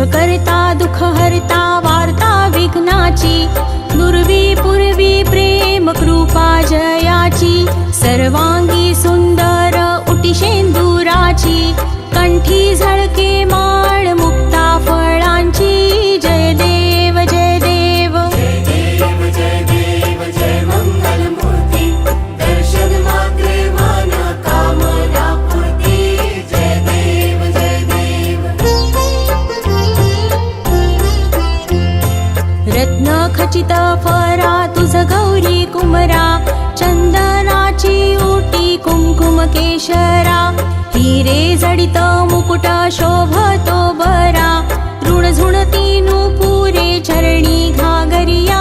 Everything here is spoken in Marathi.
करता दुःख हरता वार्ता विघ्नाची, दुर्वी पूर्वी प्रेम कृपा जयाची, सर्वांगी सुंदर उटी शेंदुराची, कंठी झळके माळ मुक्ता फळांची, जय देव जय देव जय देव जय देव जय मंगल मूर्ती, दर्शन मात्रे मन कामना पूर्ती, जय देव जय देव। रत्न खचित फरा तुझ गौरी कुमरा, चंदनाची ओटी कुंकुम केशरा, हिरे जडित मुकुट शोभतो बरा, ऋण झुणती नुपुरे चरणी घागरिया,